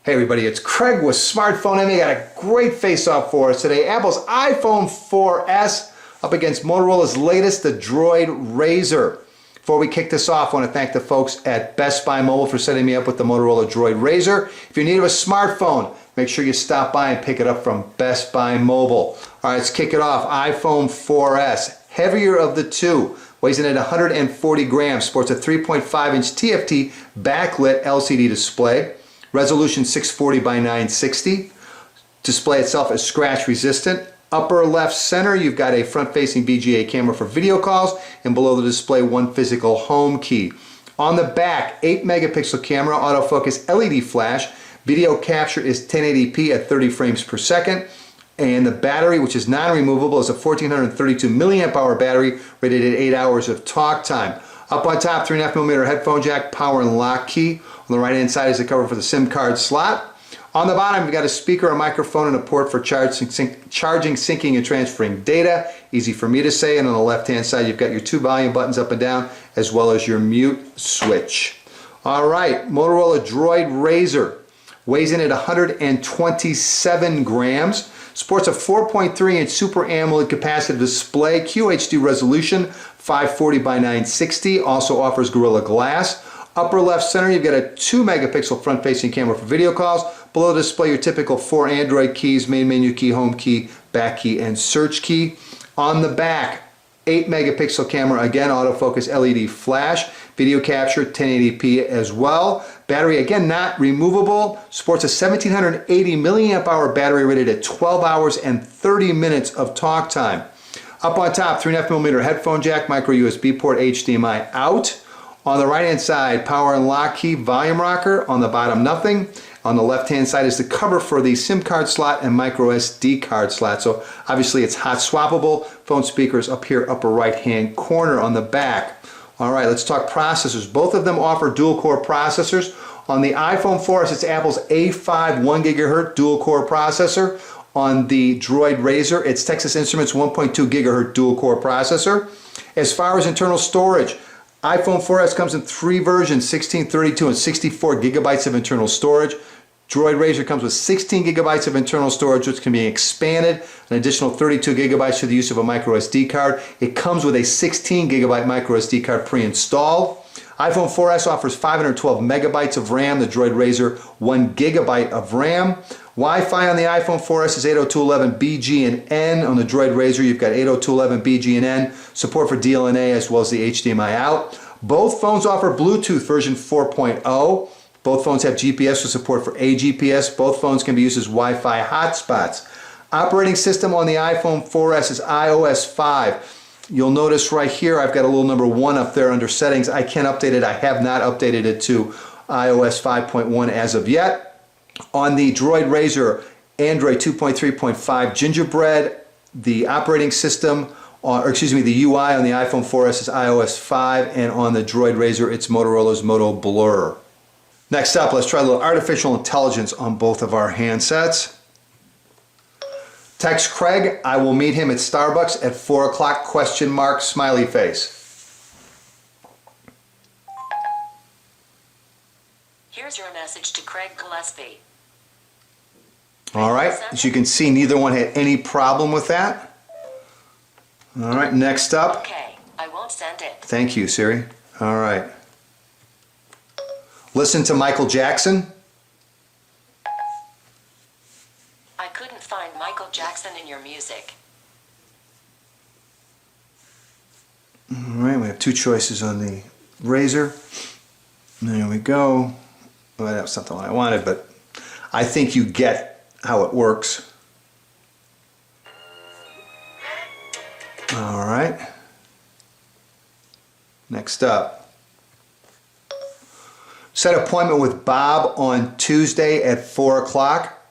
Hey everybody, it's Craig with Smartphoneenvy. Got a great face-off for us today. Apple's iPhone 4S up against Motorola's latest, the Droid RAZR. Before we kick this off, I want to thank the folks at Best Buy Mobile for setting me up with the Motorola Droid RAZR. If you're in need of a smartphone, make sure you stop by and pick it up from Best Buy Mobile. All right, let's kick it off. iPhone 4S, heavier of the two, weighs in at 140 grams, sports a 3.5-inch TFT backlit LCD display. Resolution 640 by 960. Display itself is scratch resistant. Upper left center, you've got a front-facing VGA camera for video calls, and below the display, one physical home key. On the back, 8-megapixel camera, autofocus LED flash. Video capture is 1080p at 30 frames per second. And the battery, which is non-removable, is a 1432 milliamp hour battery rated at 8 hours of talk time. Up on top, 3.5mm headphone jack, power and lock key. On the right-hand side is the cover for the SIM card slot. On the bottom, you've got a speaker, a microphone, and a port for charging, syncing, and transferring data. Easy for me to say. And on the left-hand side, you've got your two volume buttons up and down, as well as your mute switch. All right, Motorola Droid RAZR weighs in at 127 grams. Sports a 4.3-inch Super AMOLED capacitive display, QHD resolution, 540 by 960. Also offers Gorilla Glass. Upper left center, you've got a 2-megapixel front-facing camera for video calls. Below the display, your typical 4 Android keys: main menu key, home key, back key, and search key. On the back, 8-megapixel camera, again, autofocus LED flash. Video capture, 1080p as well. Battery, again, not removable. Sports a 1780 milliamp hour battery rated at 12 hours and 30 minutes of talk time. Up on top, 3.5mm headphone jack, micro USB port, HDMI out. On the right-hand side, power and lock key, volume rocker. On the bottom, nothing. On the left-hand side is the cover for the SIM card slot and micro SD card slot. So obviously it's hot swappable. Phone speakers up here, upper right-hand corner on the back. All right, let's talk processors. Both of them offer dual-core processors. On the iPhone 4S, it's Apple's A5 1 gigahertz dual-core processor. On the Droid RAZR, it's Texas Instruments 1.2 gigahertz dual-core processor. As far as internal storage, iPhone 4S comes in three versions: 16, 32, and 64 gigabytes of internal storage. Droid RAZR comes with 16 gigabytes of internal storage, which can be expanded, an additional 32 gigabytes for the use of a micro SD card. It comes with a 16 gigabyte micro SD card pre-installed. iPhone 4S offers 512 megabytes of RAM, the Droid RAZR 1 gigabyte of RAM. Wi-Fi on the iPhone 4S is 802.11b, and N. On the Droid RAZR, you've got 802.11b, and N. Support for DLNA as well as the HDMI out. Both phones offer Bluetooth version 4.0. Both phones have GPS with support for AGPS. Both phones can be used as Wi-Fi hotspots. Operating system on the iPhone 4S is iOS 5. You'll notice right here I've got a little number 1 up there under settings. I can update it. I have not updated it to iOS 5.1 as of yet. On the Droid RAZR, Android 2.3.5 Gingerbread. The operating system, the UI on the iPhone 4S is iOS 5, and on the Droid RAZR, it's Motorola's Moto Blur. Next up, let's try a little artificial intelligence on both of our handsets. Text Craig, I will meet him at Starbucks at 4 o'clock, question mark, smiley face. Here's your message to Craig Gillespie. All right, as you can see, neither one had any problem with that. All right, next up. Okay, I won't send it. Thank you, Siri. All right. Listen to Michael Jackson. I couldn't find Michael Jackson in your music. All right, we have two choices on the RAZR. There we go. Well, that's not the one I wanted, but I think you get how it works. All right. Next up. Set appointment with Bob on Tuesday at 4 o'clock.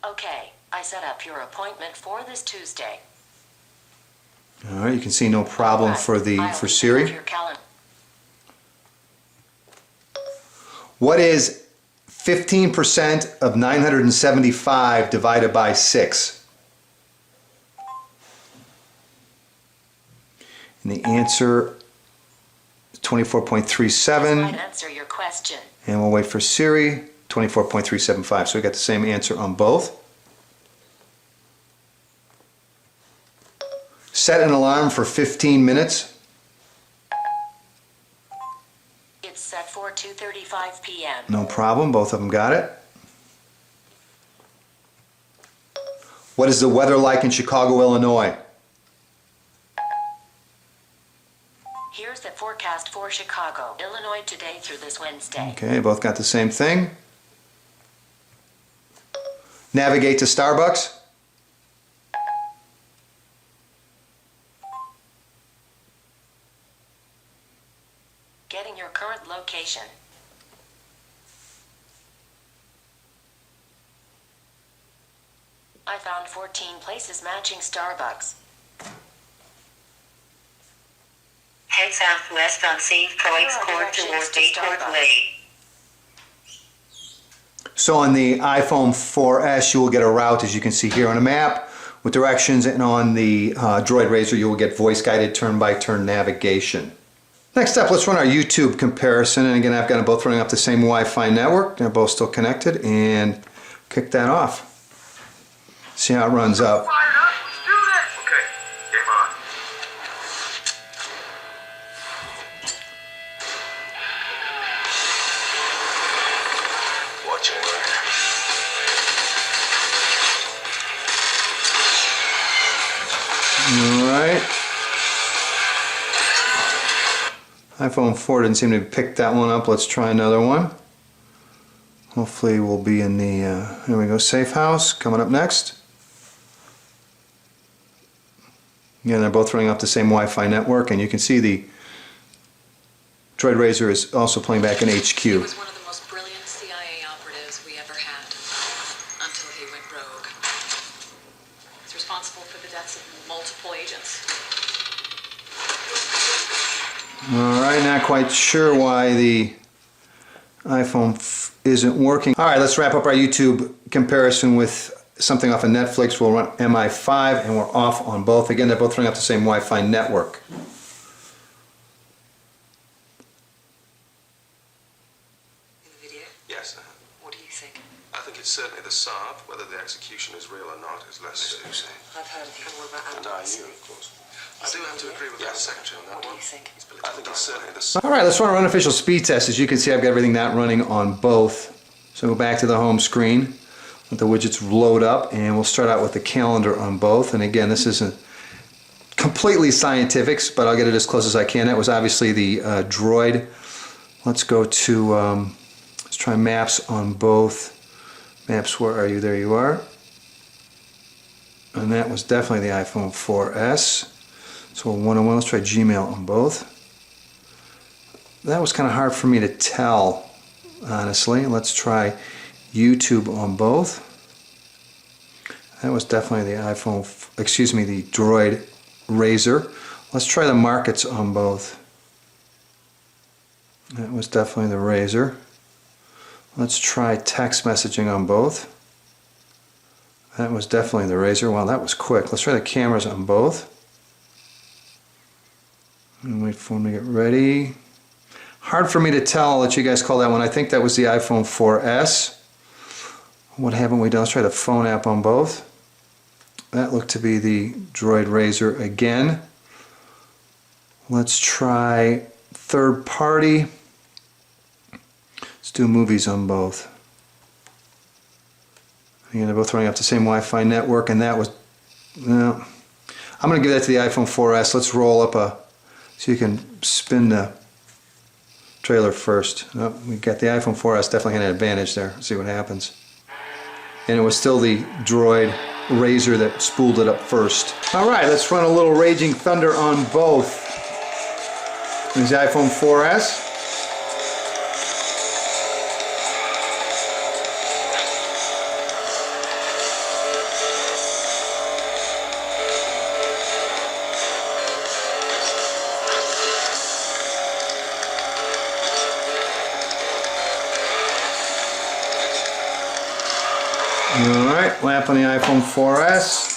Okay, I set up your appointment for this Tuesday. All right, you can see no problem for Siri. What is 15% of 975 divided by 6? And the answer 24.37. Might answer your question. And we'll wait for Siri, 24.375. So we got the same answer on both. Set an alarm for 15 minutes. It's set for 2:35 p.m. No problem, both of them got it. What is the weather like in Chicago, Illinois? Here's the forecast for Chicago, Illinois today through this Wednesday. Okay, both got the same thing. Navigate to Starbucks. Getting your current location. I found 14 places matching Starbucks. Head southwest on St. Croix Court toward Bayport Way. So on the iPhone 4S, you will get a route, as you can see here on a map, with directions, and on the Droid RAZR, you will get voice-guided turn-by-turn navigation. Next up, let's run our YouTube comparison, and again, I've got them both running off the same Wi-Fi network. They're both still connected, and kick that off. See how it runs up. Fired up, let's do this! Okay, game on. Watch it. Alright. iPhone 4 didn't seem to pick that one up. Let's try another one. Hopefully we'll be in the, here we go, Safe House coming up next. Again, they're both running off the same Wi-Fi network, and you can see the Droid RAZR is also playing back in HQ. He was one of the most brilliant CIA operatives we ever had, until he went rogue. He's responsible for the deaths of multiple agents. Alright, not quite sure why the iPhone isn't working. Alright, let's wrap up our YouTube comparison with something off of Netflix. We'll run MI5, and we're off on both. Again, they're both running off the same Wi-Fi network. In the video? Yes, What do you think? I think it's certainly the Saab. Whether the execution is real or not is less so. I've heard of you. What about And I you, of course. I do have to agree with the secretary on that What do one. you think? I think it's certainly the Saab. Alright, let's run our unofficial speed test. As you can see, I've got everything not running on both. So go back to the home screen, let the widgets load up, and we'll start out with the calendar on both. And again, this isn't completely scientific, but I'll get it as close as I can. That was obviously the Droid. Let's go to, let's try maps on both. Maps, where are you? There you are. And that was definitely the iPhone 4S. So 101, let's try Gmail on both. That was kind of hard for me to tell, honestly. Let's try YouTube on both. That was definitely the the Droid RAZR. Let's try the markets on both. That was definitely the RAZR. Let's try text messaging on both. That was definitely the RAZR. Wow, that was quick. Let's try the cameras on both. And wait for them to get ready. Hard for me to tell. I'll let you guys call that one. I think that was the iPhone 4S. What haven't we done? Let's try the phone app on both. That looked to be the Droid RAZR again. Let's try third party. Let's do movies on both. Again, they're both running off the same Wi-Fi network, and that was, no. I'm going to give that to the iPhone 4S. Let's roll up so you can spin the trailer first. Oh, we got the iPhone 4S, definitely had an advantage there. Let's see what happens. And it was still the Droid RAZR that spooled it up first. Alright, let's run a little Raging Thunder on both. There's the iPhone 4S. Alright, lamp on the iPhone 4S.